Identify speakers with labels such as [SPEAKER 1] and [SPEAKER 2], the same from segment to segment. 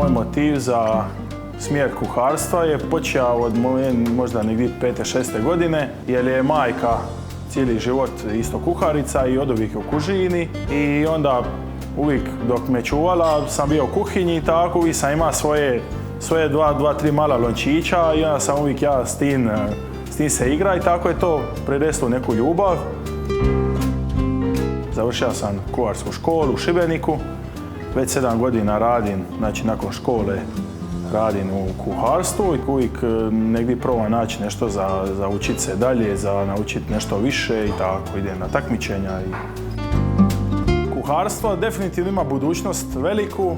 [SPEAKER 1] Moj motiv za smjer kuharstva je počeo od moje možda negdje 5-6 godine, jer je majka cijeli život isto kuharica i oduvijek u kužini. I onda uvijek dok me čuvala sam bio u kuhinji i tako uvijek sam imao svoje dva, tri mala lončića i onda sam uvijek ja s tim se igra i tako je to preraslo u neku ljubav. Završio sam kuharsku školu u Šibeniku. Već 7 godina radim, znači nakon škole radim u kuharstvu i uvijek negdje probam naći nešto za učiti se dalje, za naučiti nešto više i tako idem na takmičenja. Kuharstvo definitivno ima budućnost veliku.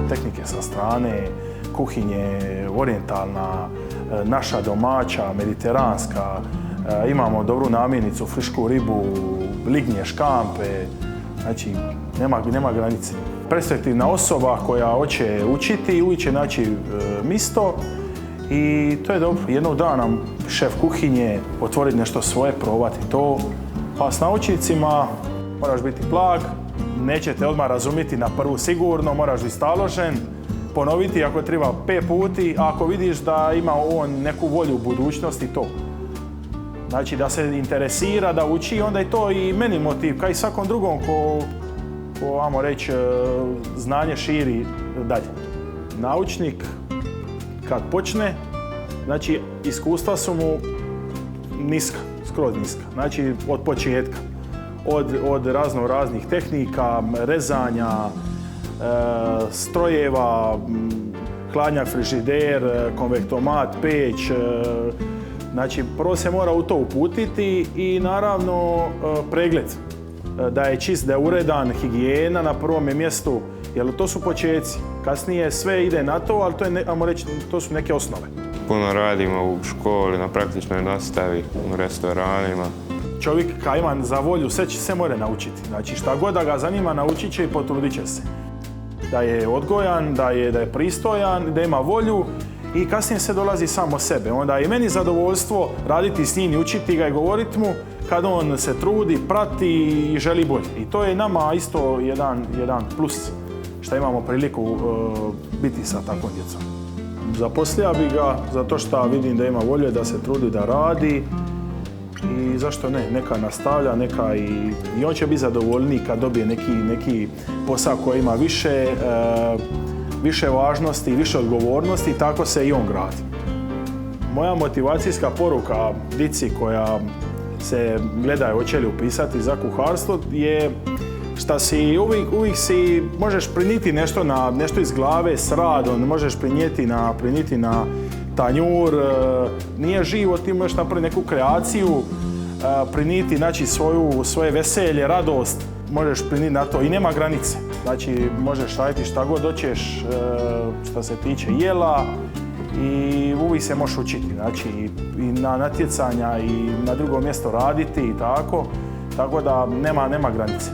[SPEAKER 1] Tehnike sa strane, kuhinje, orijentalna, naša domaća, mediteranska. Imamo dobru namirnicu, frišku ribu, lignje, škampe. Znači, nema granice. Perspektivna osoba koja hoće učiti, uvijek će naći misto i to je dobro. Jednog dana šef kuhinje otvoriti nešto svoje, probati to. Pa s naučnicima moraš biti blag, nećete odmah razumjeti na prvu sigurno, moraš biti staložen, ponoviti ako treba 5 puti, a ako vidiš da ima on neku volju u budućnosti, to. Znači da se interesira, da uči, onda je to i meni motiv, kao i svakom drugom ko ajmo reći, znanje širi dalje. Naučnik kad počne, znači iskustva su mu niska, skroz niska, znači od početka. Od raznih tehnika, rezanja, strojeva, hladnjak, frižider, konvektomat, peć. Znači, prvo se mora u to uputiti i naravno pregled. Da je čist, da je uredan, higijena na prvom mjestu, jer to su počeci. Kasnije sve ide na to, ali to su neke osnove.
[SPEAKER 2] Puno radimo u školi, na praktičnoj nastavi, u restoranima.
[SPEAKER 1] Čovjek kad ima za volju, sve će se mora naučiti. Znači šta god da ga zanima, naučit će i potrudit će se. Da je odgojan, da je pristojan, da ima volju i kasnije se dolazi samo sebe. Onda je meni zadovoljstvo raditi s njim i učiti ga i govoriti mu kad on se trudi, prati i želi bolje. I to je nama isto jedan plus što imamo priliku biti sa takvom djecom. Zaposlio bi ga zato što vidim da ima volje, da se trudi, da radi. I zašto ne, neka nastavlja, neka i on će biti zadovoljniji kad dobije neki posao koji ima više važnosti, više odgovornosti, tako se i on gradi. Moja motivacijska poruka dici koja se gledaju hoće li upisati za kuharstvo je šta si uvijek si možeš prinijeti nešto iz glave s radom, možeš prinijeti na tanjur, nije živo, ti možeš napraviti neku kreaciju, prinijeti znači svoje veselje, radost, možeš prinijeti na to i nema granice. Znači možeš raditi šta god hoćeš što se tiče jela i uvijek se možeš učiti, znači i na natjecanja i na drugo mjesto raditi i tako da nema granice.